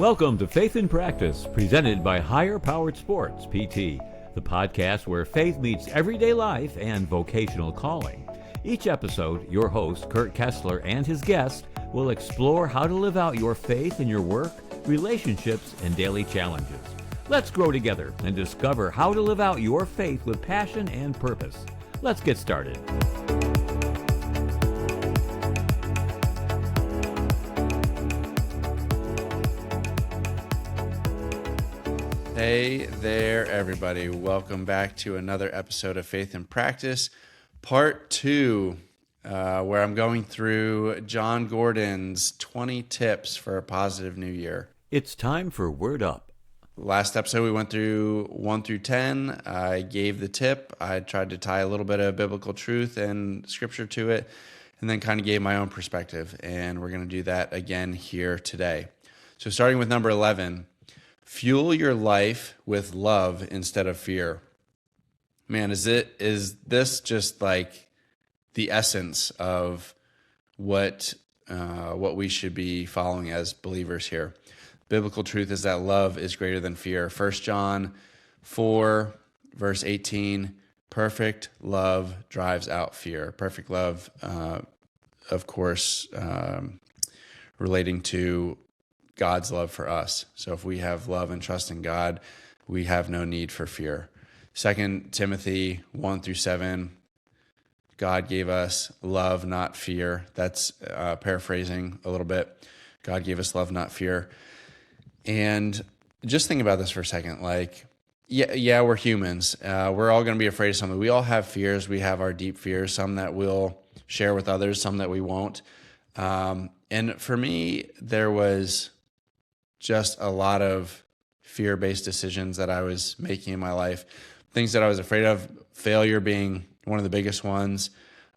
Welcome to Faith in Practice, presented by Higher Powered Sports, PT, the podcast where faith meets everyday life and vocational calling. Each episode, your host, Kurt Kessler, and his guest will explore how to live out your faith in your work, relationships, and daily challenges. Let's grow together and discover how to live out your faith with passion and purpose. Let's get started. Hey there, everybody. Welcome back to another episode of Faith in Practice, Part 2, where I'm going through Jon Gordon's 20 tips for a positive new year. It's time for Word Up. Last episode, we went through 1 through 10. I gave the tip. I tried to tie a little bit of biblical truth and scripture to it, and then kind of gave my own perspective. And we're going to do that again here today. So starting with number 11, fuel your life with love instead of fear. Man, is this just like the essence of what we should be following as believers here? Biblical truth is that love is greater than fear. 1 John 4, verse 18, perfect love drives out fear. Perfect love, of course, relating to God's love for us. So if we have love and trust in God, we have no need for fear. 2 Timothy 1 through 7, God gave us love, not fear. That's paraphrasing a little bit. God gave us love, not fear. And just think about this for a second. Like, yeah, we're humans. We're all going to be afraid of something. We all have fears. We have our deep fears, some that we'll share with others, some that we won't. And for me, there was just a lot of fear-based decisions that I was making in my life, things that I was afraid of, failure being one of the biggest ones.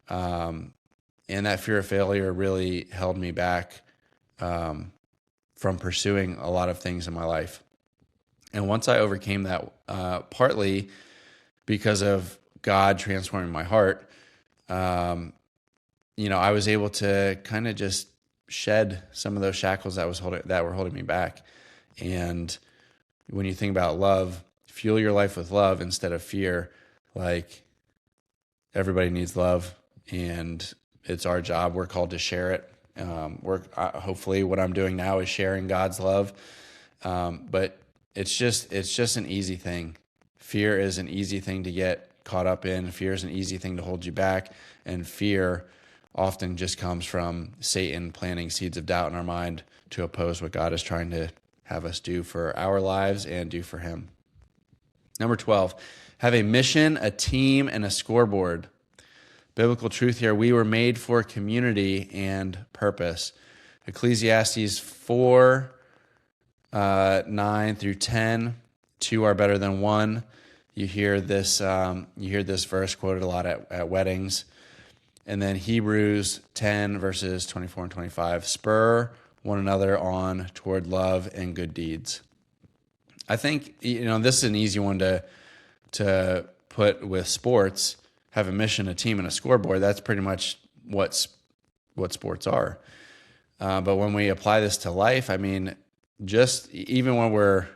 And that fear of failure really held me back from pursuing a lot of things in my life. And once I overcame that, partly because of God transforming my heart, I was able to kind of just shed some of those shackles that were holding me back. And when you think about love, fuel your life with love instead of fear. Like, everybody needs love, and it's our job. We're called to share it. Hopefully what I'm doing now is sharing God's love. But it's just an easy thing. Fear is an easy thing to get caught up in. Fear is an easy thing to hold you back. And fear often just comes from Satan planting seeds of doubt in our mind to oppose what God is trying to have us do for our lives and do for him. Number 12, have a mission, a team, and a scoreboard. Biblical truth here, we were made for community and purpose. Ecclesiastes 4, 9 through 10, 2 are better than 1. You hear this verse quoted a lot at weddings. And then Hebrews 10, verses 24 and 25, spur one another on toward love and good deeds. I think, this is an easy one to put with sports. Have a mission, a team, and a scoreboard. That's pretty much what sports are. But when we apply this to life, I mean, just even when we're,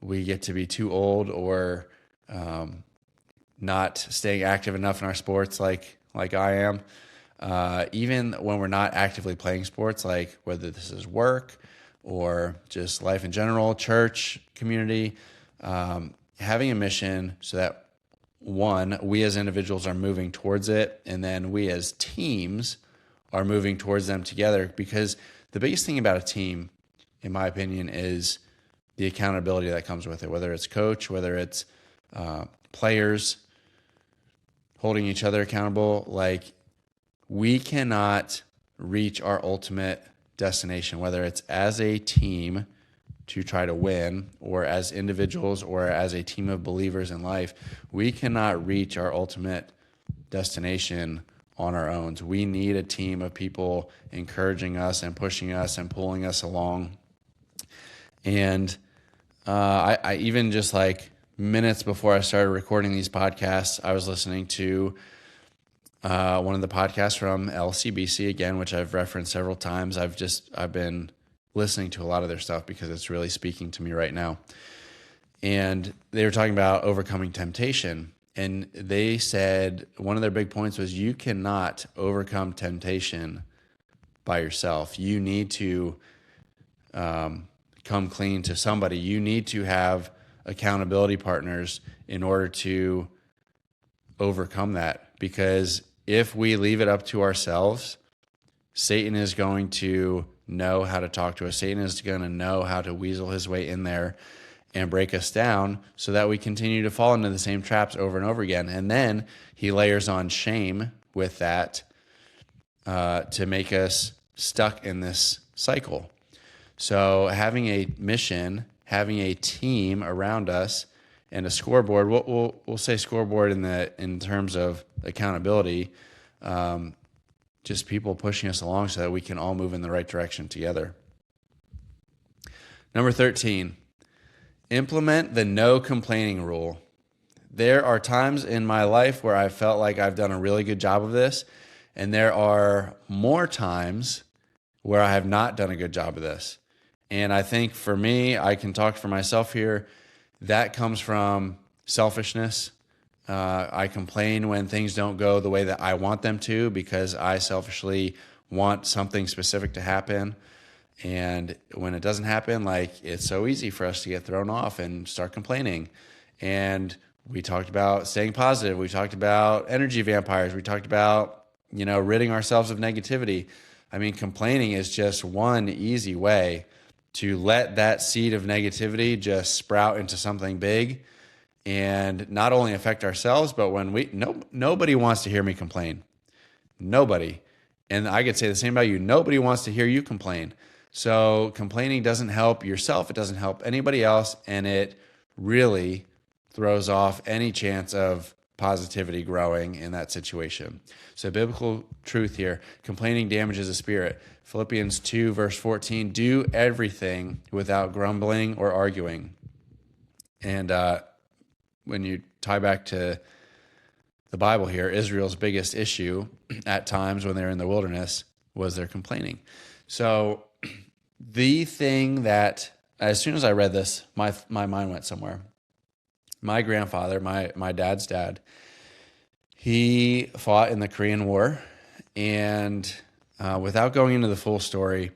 we get to be too old or not staying active enough in our sports like I am, even when we're not actively playing sports, like whether this is work or just life in general, church, community, having a mission so that, one, we as individuals are moving towards it, and then we as teams are moving towards them together. Because the biggest thing about a team, in my opinion, is the accountability that comes with it, whether it's coach, whether it's players holding each other accountable. Like, we cannot reach our ultimate destination, whether it's as a team to try to win or as individuals or as a team of believers in life. We cannot reach our ultimate destination on our own. We need a team of people encouraging us and pushing us and pulling us along. And I even just like minutes before I started recording these podcasts, I was listening to one of the podcasts from LCBC again, which I've referenced several times. I've been listening to a lot of their stuff because it's really speaking to me right now. And they were talking about overcoming temptation. And they said one of their big points was you cannot overcome temptation by yourself. You need to come clean to somebody. You need to have accountability partners in order to overcome that. Because if we leave it up to ourselves, Satan is going to know how to talk to us. Satan is going to know how to weasel his way in there and break us down so that we continue to fall into the same traps over and over again. And then he layers on shame with that to make us stuck in this cycle. So having a mission, having a team around us, and a scoreboard. We'll say scoreboard in terms of accountability. Just people pushing us along so that we can all move in the right direction together. Number 13, implement the no complaining rule. There are times in my life where I felt like I've done a really good job of this, and there are more times where I have not done a good job of this. And I think for me, I can talk for myself here, that comes from selfishness. I complain when things don't go the way that I want them to because I selfishly want something specific to happen. And when it doesn't happen, like, it's so easy for us to get thrown off and start complaining. And we talked about staying positive. We talked about energy vampires. We talked about, ridding ourselves of negativity. I mean, complaining is just one easy way to let that seed of negativity just sprout into something big and not only affect ourselves, but when nobody wants to hear me complain. Nobody. And I could say the same about you. Nobody wants to hear you complain. So complaining doesn't help yourself. It doesn't help anybody else. And it really throws off any chance of positivity growing in that situation. So biblical truth here, complaining damages the spirit. Philippians 2 verse 14, do everything without grumbling or arguing. And when you tie back to the Bible here, Israel's biggest issue at times when they're in the wilderness was their complaining. So the thing that, as soon as I read this, my mind went somewhere. My grandfather, my dad's dad, he fought in the Korean War, and without going into the full story,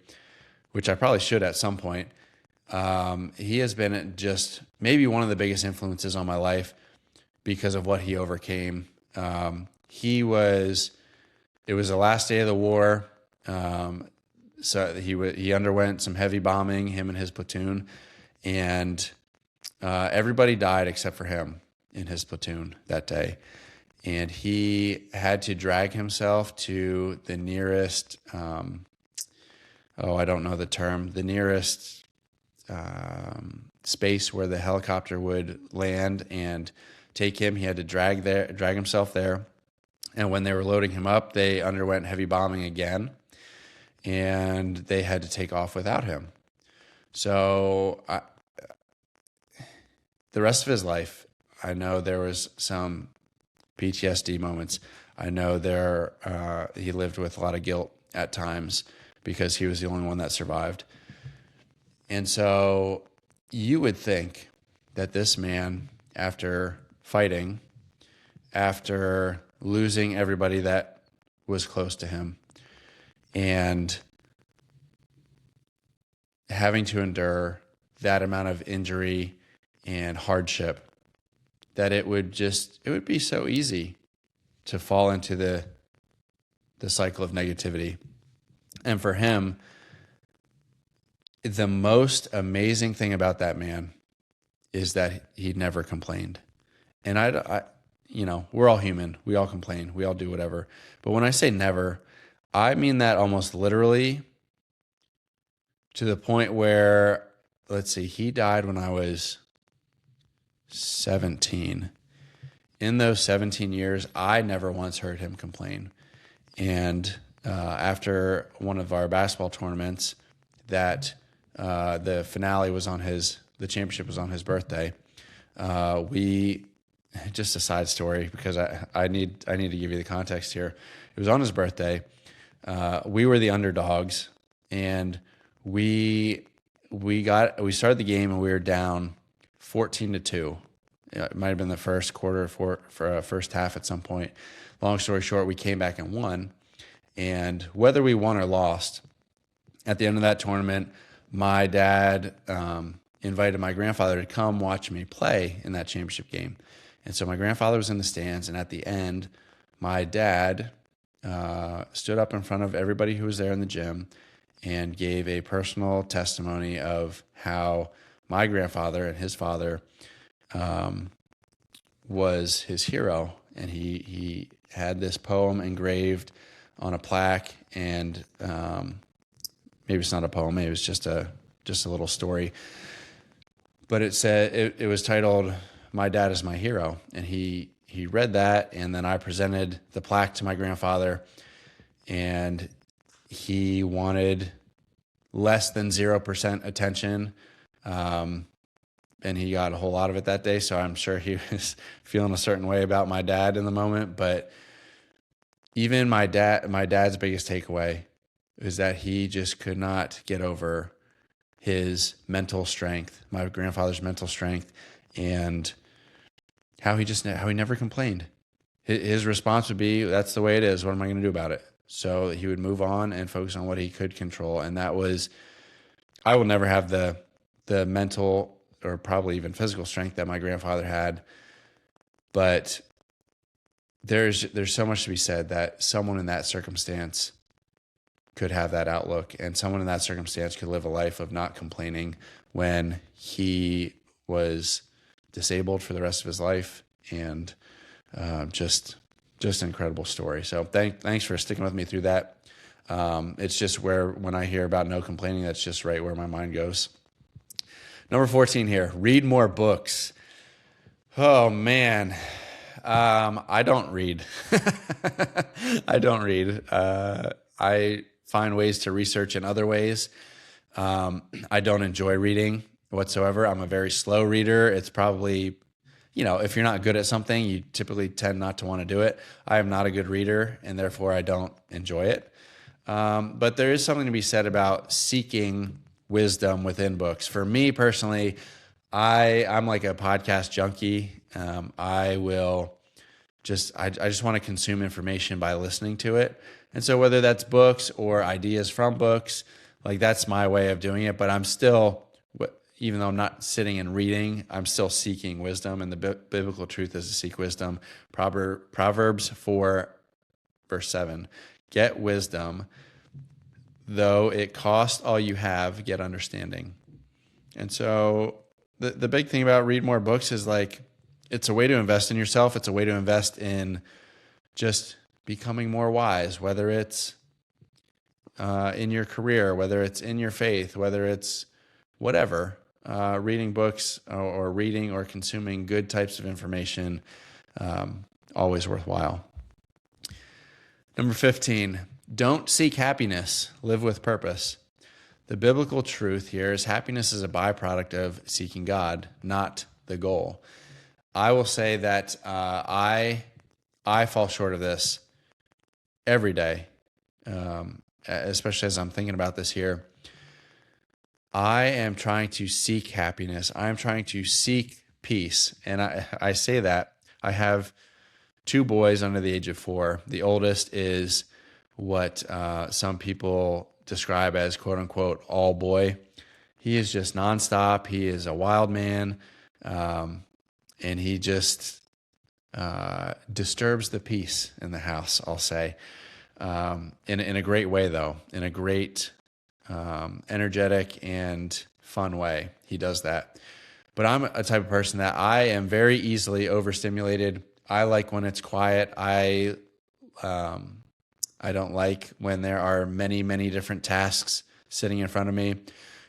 which I probably should at some point, he has been just maybe one of the biggest influences on my life because of what he overcame. It was the last day of the war. So he underwent some heavy bombing, him and his platoon, and everybody died except for him in his platoon that day. And he had to drag himself to the nearest, I don't know the term, the nearest space where the helicopter would land and take him. He had to drag himself there. And when they were loading him up, they underwent heavy bombing again, and they had to take off without him. So the rest of his life, I know there was some PTSD moments. I know he lived with a lot of guilt at times because he was the only one that survived. And so you would think that this man, after fighting, after losing everybody that was close to him, and having to endure that amount of injury and hardship, that it would be so easy to fall into the cycle of negativity. And for him, the most amazing thing about that man is that he never complained. And we're all human. We all complain. We all do whatever. But when I say never, I mean that almost literally, to the point where, let's see, he died when I was 17. In those 17 years, I never once heard him complain. And after one of our basketball tournaments, that the finale was the championship was on his birthday. Just a side story because I need to give you the context here. It was on his birthday. We were the underdogs, and we started the game and we were down 14-2. It might have been the first quarter for first half at some point. Long story short, we came back and won. And whether we won or lost, at the end of that tournament, my dad invited my grandfather to come watch me play in that championship game. And so my grandfather was in the stands, and at the end, my dad stood up in front of everybody who was there in the gym and gave a personal testimony of how my grandfather and his father was his hero. And he had this poem engraved on a plaque, and maybe it's not a poem, maybe it was just a little story. But it said, it was titled, "My Dad is My Hero." And he read that, and then I presented the plaque to my grandfather, and he wanted less than 0% attention. And he got a whole lot of it that day. So I'm sure he was feeling a certain way about my dad in the moment. But even my dad's biggest takeaway is that he just could not get over his mental strength, my grandfather's mental strength, and how he never complained. His response would be, "That's the way it is. What am I going to do about it?" So he would move on and focus on what he could control. And that was, I will never have the mental or probably even physical strength that my grandfather had. But there's so much to be said that someone in that circumstance could have that outlook, and someone in that circumstance could live a life of not complaining when he was disabled for the rest of his life. And just an incredible story. So thanks for sticking with me through that. It's just when I hear about no complaining, that's just right where my mind goes. Number 14 here, read more books. Oh man, I don't read. I don't read. I find ways to research in other ways. I don't enjoy reading whatsoever. I'm a very slow reader. It's probably, if you're not good at something, you typically tend not to want to do it. I am not a good reader, and therefore I don't enjoy it. But there is something to be said about seeking wisdom within books. For me personally, I'm like a podcast junkie. I just want to consume information by listening to it. And so whether that's books or ideas from books, like that's my way of doing it. But I'm still, even though I'm not sitting and reading, I'm still seeking wisdom. And the biblical truth is to seek wisdom. Proverbs 4, verse 7, "Get wisdom, though it cost all you have, get understanding." And so the big thing about read more books is like, it's a way to invest in yourself. It's a way to invest in just becoming more wise, whether it's in your career, whether it's in your faith, whether it's whatever. Reading books or reading or consuming good types of information, always worthwhile. Number 15, don't seek happiness, live with purpose. The biblical truth here is happiness is a byproduct of seeking God, not the goal. I will say that I fall short of this every day, especially as I'm thinking about this here. I am trying to seek happiness. I am trying to seek peace. And I say that. I have 2 boys under the age of 4. The oldest is what some people describe as quote unquote all boy. He is just nonstop. He is a wild man. And he just disturbs the peace in the house, I'll say. In a great way though, in a great energetic and fun way. He does that. But I'm a type of person that I am very easily overstimulated. I like when it's quiet. I don't like when there are many, many different tasks sitting in front of me,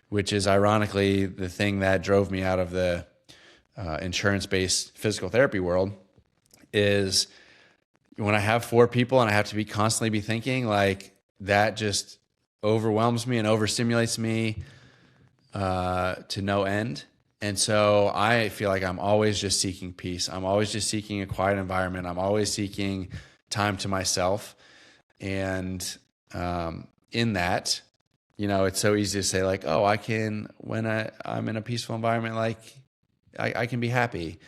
which is ironically the thing that drove me out of the insurance-based physical therapy world. Is when I have 4 people and I have to constantly be thinking, like, that just overwhelms me and overstimulates me to no end. And so I feel like I'm always just seeking peace. I'm always just seeking a quiet environment. I'm always seeking time to myself. And in that, it's so easy to say like, oh, when I'm in a peaceful environment, like I can be happy.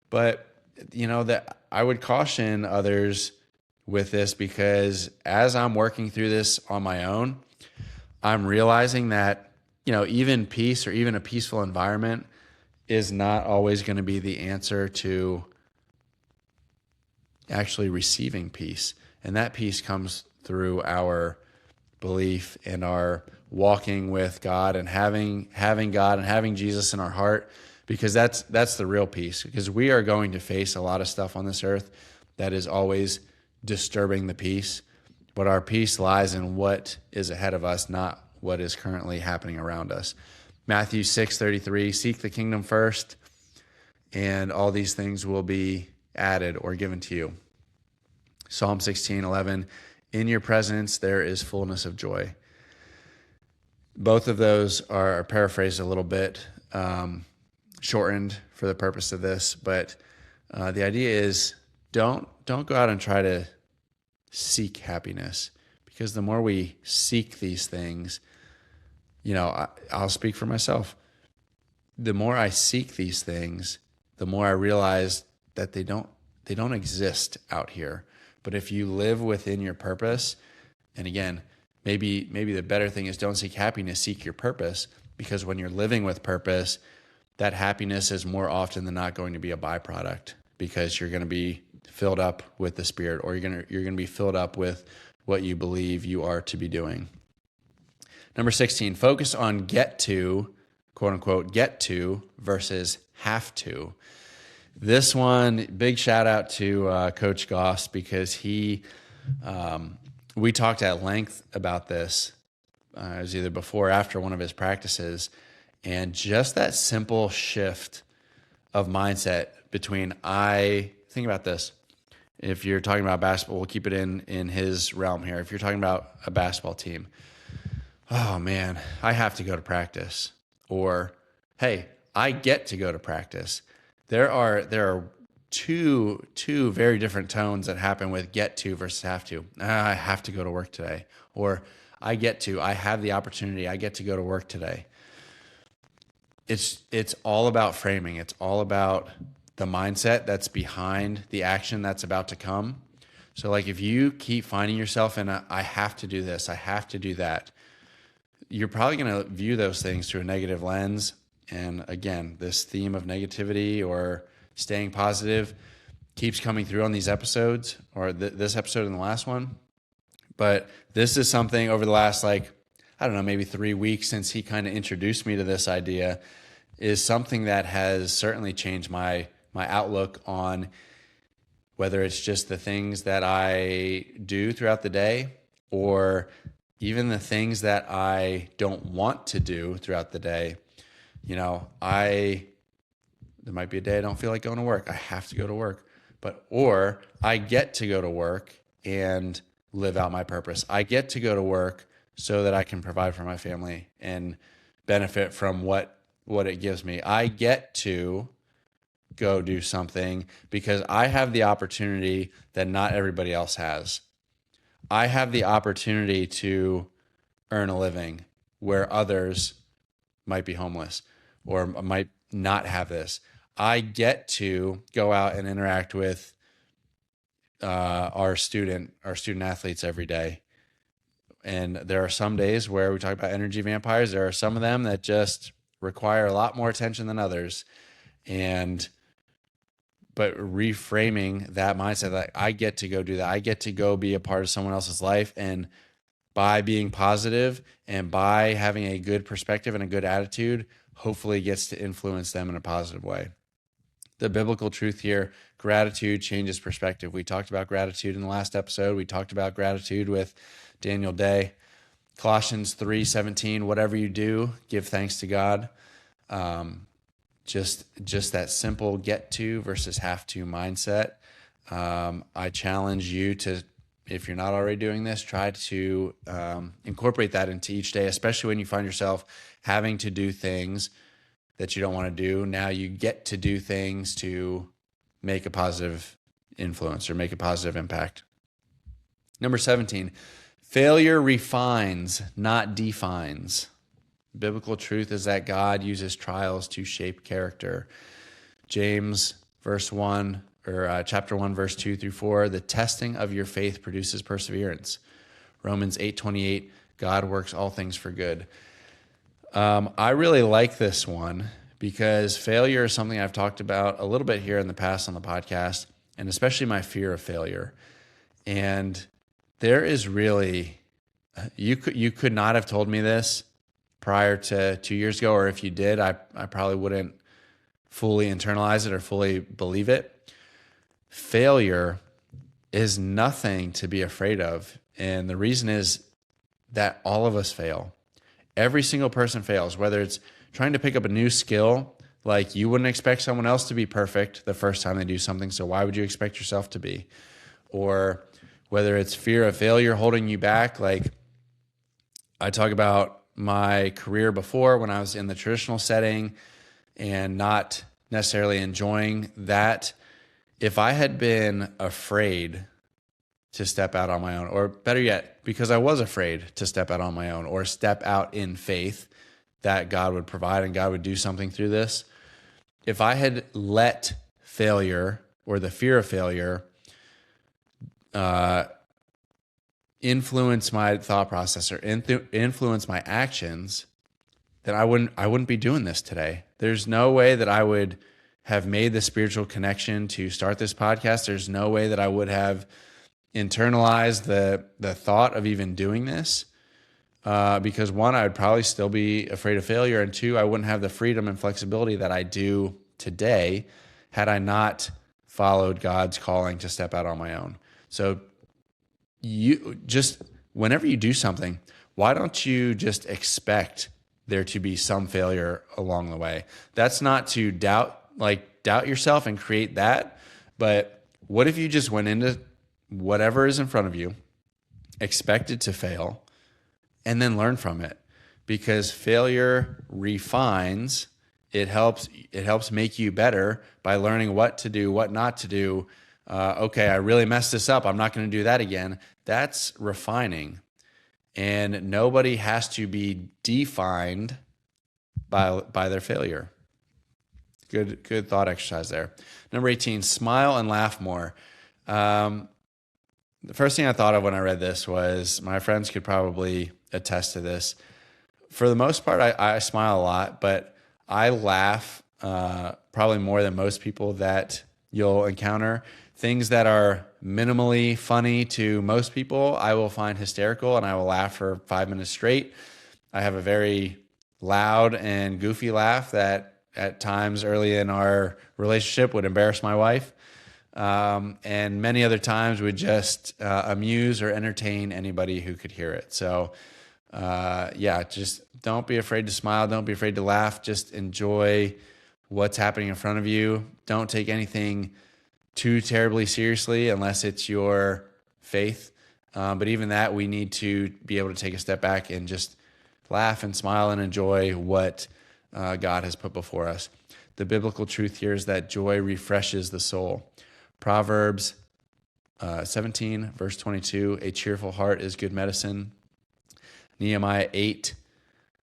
But, that I would caution others with this, because as I'm working through this on my own, I'm realizing that, even peace or even a peaceful environment is not always going to be the answer to actually receiving peace. And that peace comes through our belief and our walking with God and having God and having Jesus in our heart, because that's the real peace. Because we are going to face a lot of stuff on this earth that is always disturbing the peace, but our peace lies in what is ahead of us, not what is currently happening around us. Matthew 6:33, seek the kingdom first, and all these things will be added or given to you. Psalm 16:11, in your presence there is fullness of joy. Both of those are paraphrased a little bit, shortened for the purpose of this, but the idea is don't go out and try to seek happiness, because the more we seek these things, I'll speak for myself. The more I seek these things, the more I realize that they don't exist out here. But if you live within your purpose, and again, maybe the better thing is don't seek happiness, seek your purpose, because when you're living with purpose, that happiness is more often than not going to be a byproduct, because you're going to be filled up with the Spirit, or you're going to be filled up with what you believe you are to be doing. Number 16, focus on get to, quote unquote, get to versus have to. This one, big shout out to Coach Goss, because we talked at length about this. It was either before or after one of his practices. And just that simple shift of mindset between think about this. If you're talking about basketball, we'll keep it in his realm here. If you're talking about a basketball team, oh man, I have to go to practice. Or, hey, I get to go to practice. There are two very different tones that happen with get to versus have to. I have to go to work today. Or I have the opportunity, I get to go to work today. It's all about framing. It's all about the mindset that's behind the action that's about to come. So like if you keep finding yourself in I have to do this, I have to do that, you're probably going to view those things through a negative lens. And again, this theme of negativity or staying positive keeps coming through on these episodes, or this episode and the last one. But this is something over the last, maybe 3 weeks since he kind of introduced me to this idea, is something that has certainly changed my outlook on whether it's just the things that I do throughout the day, or even the things that I don't want to do throughout the day. There might be a day I don't feel like going to work. I have to go to work. Or I get to go to work and live out my purpose. I get to go to work so that I can provide for my family and benefit from what it gives me. I get to go do something because I have the opportunity that not everybody else has. I have the opportunity to earn a living where others might be homeless or might not have this. I get to go out and interact with our student athletes every day. And there are some days where we talk about energy vampires. There are some of them that just require a lot more attention than others. But reframing that mindset, that I get to go do that. I get to go be a part of someone else's life. And by being positive and by having a good perspective and a good attitude, hopefully gets to influence them in a positive way. The biblical truth here, gratitude changes perspective. We talked about gratitude in the last episode. We talked about gratitude with Daniel Day. Colossians 3:17, whatever you do, give thanks to God. Just that simple get to versus have to mindset. I challenge you to, if you're not already doing this, try to incorporate that into each day, especially when you find yourself having to do things that you don't want to do. Now you get to do things to make a positive influence or make a positive impact. Number 17, Failure refines, not defines. Biblical truth is that God uses trials to shape character. James chapter 1, verse 2 through 4, the testing of your faith produces perseverance. Romans 8:28, God works all things for good. I really like this one because failure is something I've talked about a little bit here in the past on the podcast, and especially my fear of failure. And there is really, you could not have told me this prior to 2 years ago, or if you did, I probably wouldn't fully internalize it or fully believe it. Failure is nothing to be afraid of. And the reason is that all of us fail. Every single person fails, whether it's trying to pick up a new skill, like you wouldn't expect someone else to be perfect the first time they do something, so why would you expect yourself to be? Or whether it's fear of failure holding you back, like I talk about my career before when I was in the traditional setting and not necessarily enjoying that. If I had been afraid to step out on my own, or better yet, because I was afraid to step out on my own or step out in faith that God would provide and God would do something through this, if I had let failure or the fear of failure influence my thought process or influence my actions, then I wouldn't be doing this today. There's no way that I would have made the spiritual connection to start this podcast. There's no way that I would have internalized the thought of even doing this, because one, I would probably still be afraid of failure, and two, I wouldn't have the freedom and flexibility that I do today had I not followed God's calling to step out on my own. So you just, whenever you do something, why don't you just expect there to be some failure along the way? That's not to doubt yourself and create that. But what if you just went into whatever is in front of you, expected to fail, and then learn from it? Because failure refines. It helps make you better by learning what to do, what not to do. Okay, I really messed this up. I'm not going to do that again. That's refining. And nobody has to be defined by their failure. Good thought exercise there. Number 18, smile and laugh more. The first thing I thought of when I read this was, my friends could probably attest to this. For the most part, I smile a lot, but I laugh probably more than most people that you'll encounter. Things that are minimally funny to most people, I will find hysterical and I will laugh for 5 minutes straight. I have a very loud and goofy laugh that at times early in our relationship would embarrass my wife. And many other times would just amuse or entertain anybody who could hear it. So just don't be afraid to smile. Don't be afraid to laugh. Just enjoy what's happening in front of you. Don't take anything too terribly seriously unless it's your faith. But even that, we need to be able to take a step back and just laugh and smile and enjoy what God has put before us. The biblical truth here is that joy refreshes the soul. Proverbs 17, verse 22, a cheerful heart is good medicine. Nehemiah 8,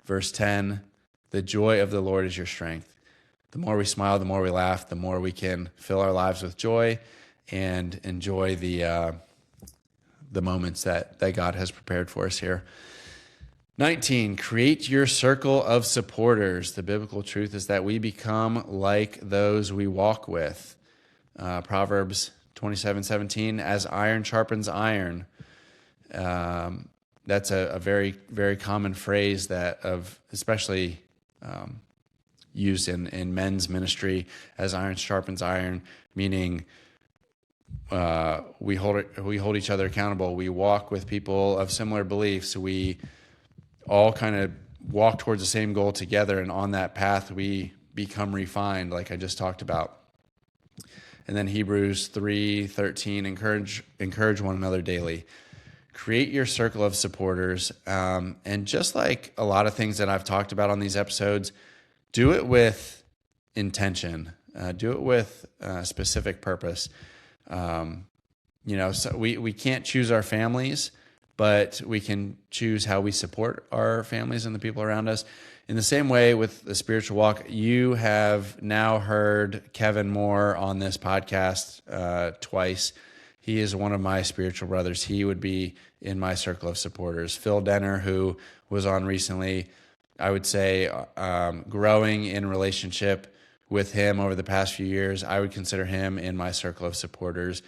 verse 10, the joy of the Lord is your strength. The more we smile, the more we laugh, the more we can fill our lives with joy and enjoy the moments that God has prepared for us here. 19, create your circle of supporters. The biblical truth is that we become like those we walk with. Proverbs 27:17, as iron sharpens iron. That's a very, very common phrase especially used in men's ministry, as iron sharpens iron, meaning we hold each other accountable. We walk with people of similar beliefs. We all kind of walk towards the same goal together, and on that path we become refined, like I just talked about. And then Hebrews 3:13, encourage one another daily. Create your circle of supporters. And just like a lot of things that I've talked about on these episodes, do it with intention. Do it with specific purpose. So we can't choose our families, but we can choose how we support our families and the people around us. In the same way with the spiritual walk, you have now heard Kevin Moore on this podcast twice. He is one of my spiritual brothers. He would be in my circle of supporters. Phil Denner, who was on recently, I would say growing in relationship with him over the past few years, I would consider him in my circle of supporters.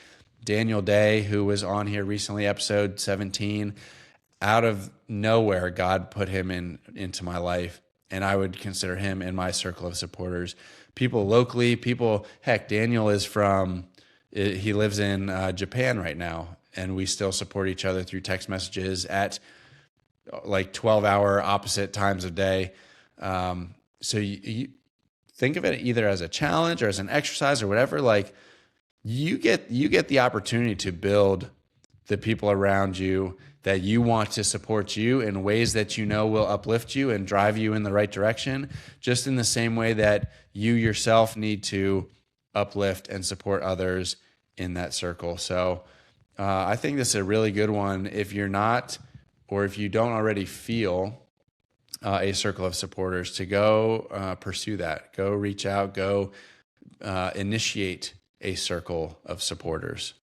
Daniel Day, who was on here recently, episode 17, out of nowhere, God put him into my life, and I would consider him in my circle of supporters. People locally, heck, Daniel is he lives in Japan right now, and we still support each other through text messages at like 12-hour opposite times of day. So you think of it either as a challenge or as an exercise or whatever. Like you get the opportunity to build the people around you that you want to support you in ways that you know will uplift you and drive you in the right direction, just in the same way that you yourself need to uplift and support others in that circle. So I think this is a really good one. If you're not, or if you don't already feel a circle of supporters, to go pursue that. Go reach out, go initiate a circle of supporters.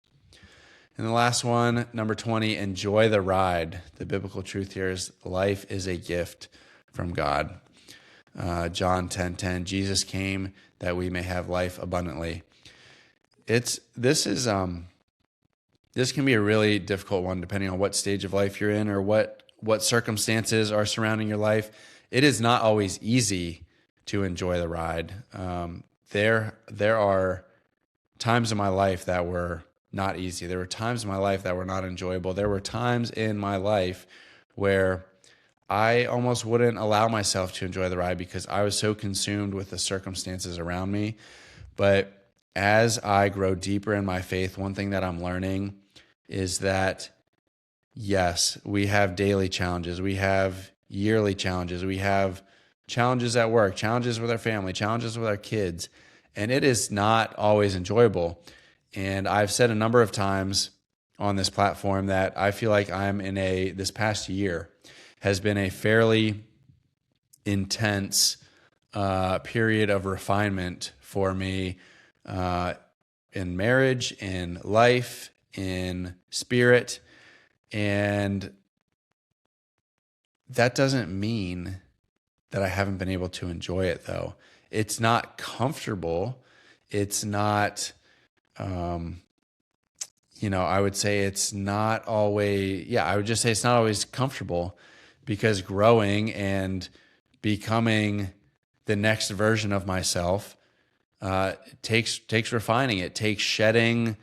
And the last one, number 20, enjoy the ride. The biblical truth here is life is a gift from God. John 10:10, Jesus came that we may have life abundantly. This can be a really difficult one depending on what stage of life you're in or what circumstances are surrounding your life. It is not always easy to enjoy the ride. There are times in my life that were not easy. There were times in my life that were not enjoyable. There were times in my life where I almost wouldn't allow myself to enjoy the ride because I was so consumed with the circumstances around me. But as I grow deeper in my faith, one thing that I'm learning is that, yes, we have daily challenges. We have yearly challenges. We have challenges at work, challenges with our family, challenges with our kids. And it is not always enjoyable. And I've said a number of times on this platform that I feel like this past year has been a fairly intense period of refinement for me in marriage, in life, in spirit. And that doesn't mean that I haven't been able to enjoy it, though. It's not comfortable. It's not, I would say it's not always, I would just say it's not always comfortable, because growing and becoming the next version of myself takes refining. It takes shedding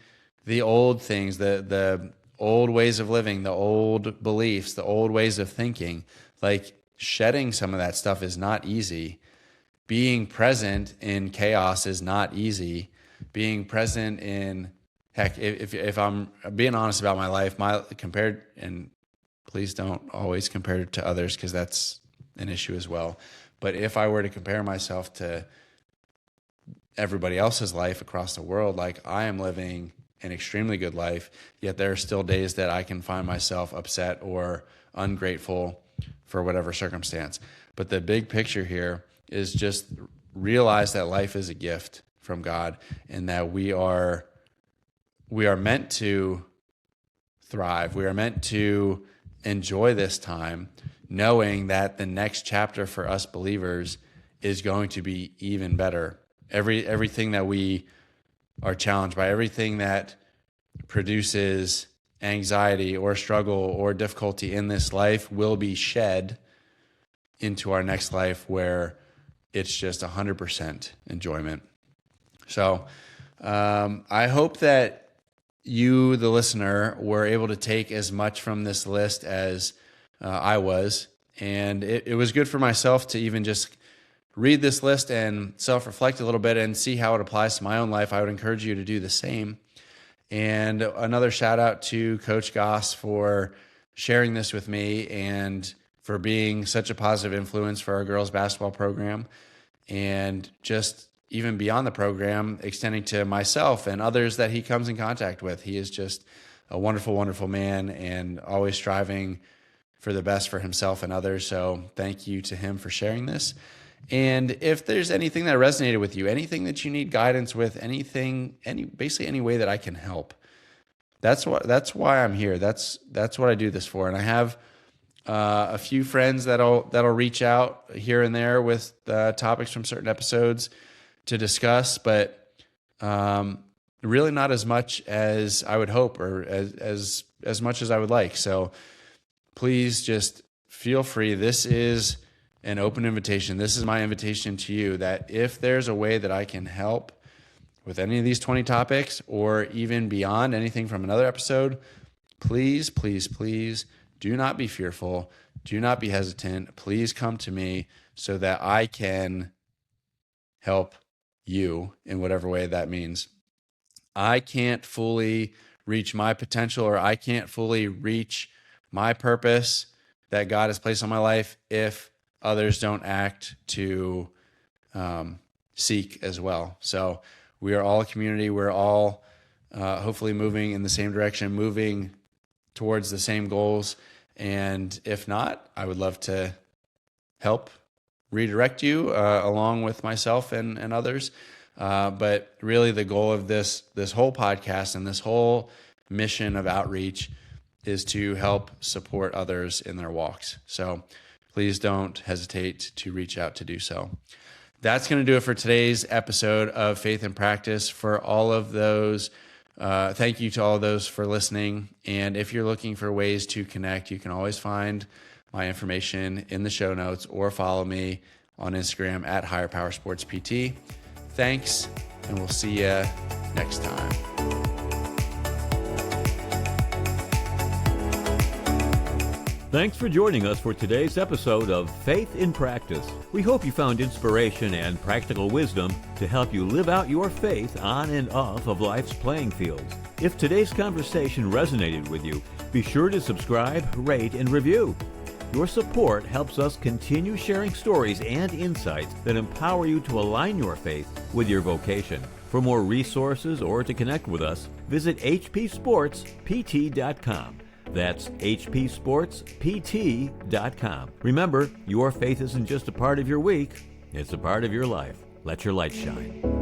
the old things, the old ways of living, the old beliefs, the old ways of thinking. Like shedding some of that stuff is not easy. Being present in chaos is not easy. Being present in, heck, if I'm being honest about my life, and please don't always compare it to others because that's an issue as well. But if I were to compare myself to everybody else's life across the world, like I am living an extremely good life, yet there are still days that I can find myself upset or ungrateful for whatever circumstance. But the big picture here is just realize that life is a gift from God and that we are meant to thrive. We are meant to enjoy this time, knowing that the next chapter for us believers is going to be even better. Everything that we are challenged by, everything that produces anxiety or struggle or difficulty in this life will be shed into our next life where it's just 100% enjoyment. So I hope that you, the listener, were able to take as much from this list as I was. And it was good for myself to even just read this list and self-reflect a little bit and see how it applies to my own life. I would encourage you to do the same. And another shout out to Coach Goss for sharing this with me and for being such a positive influence for our girls basketball program. And just even beyond the program, extending to myself and others that he comes in contact with. He is just a wonderful, wonderful man and always striving for the best for himself and others. So thank you to him for sharing this. And if there's anything that resonated with you, anything that you need guidance with, basically any way that I can help, that's why I'm here. That's what I do this for. And I have a few friends that'll reach out here and there with topics from certain episodes to discuss, but really not as much as I would hope, or as much as I would like. So please just feel free. This is an open invitation. This is my invitation to you, that if there's a way that I can help with any of these 20 topics, or even beyond, anything from another episode, please, please, please do not be fearful. Do not be hesitant. Please come to me so that I can help you in whatever way that means. I can't fully reach my potential, or I can't fully reach my purpose that God has placed on my life if others don't act to seek as well. So we are all a community. We're all hopefully moving in the same direction, moving towards the same goals. And if not, I would love to help redirect you along with myself and others. But really the goal of this whole podcast and this whole mission of outreach is to help support others in their walks. So please don't hesitate to reach out to do so. That's going to do it for today's episode of Faith in Practice. For all of those, thank you to all of those for listening. And if you're looking for ways to connect, you can always find my information in the show notes, or follow me on Instagram at Higher Power Sports PT. Thanks, and we'll see you next time. Thanks for joining us for today's episode of Faith in Practice. We hope you found inspiration and practical wisdom to help you live out your faith on and off of life's playing fields. If today's conversation resonated with you, be sure to subscribe, rate, and review. Your support helps us continue sharing stories and insights that empower you to align your faith with your vocation. For more resources or to connect with us, visit hpsportspt.com. That's hpsportspt.com. Remember, your faith isn't just a part of your week, it's a part of your life. Let your light shine.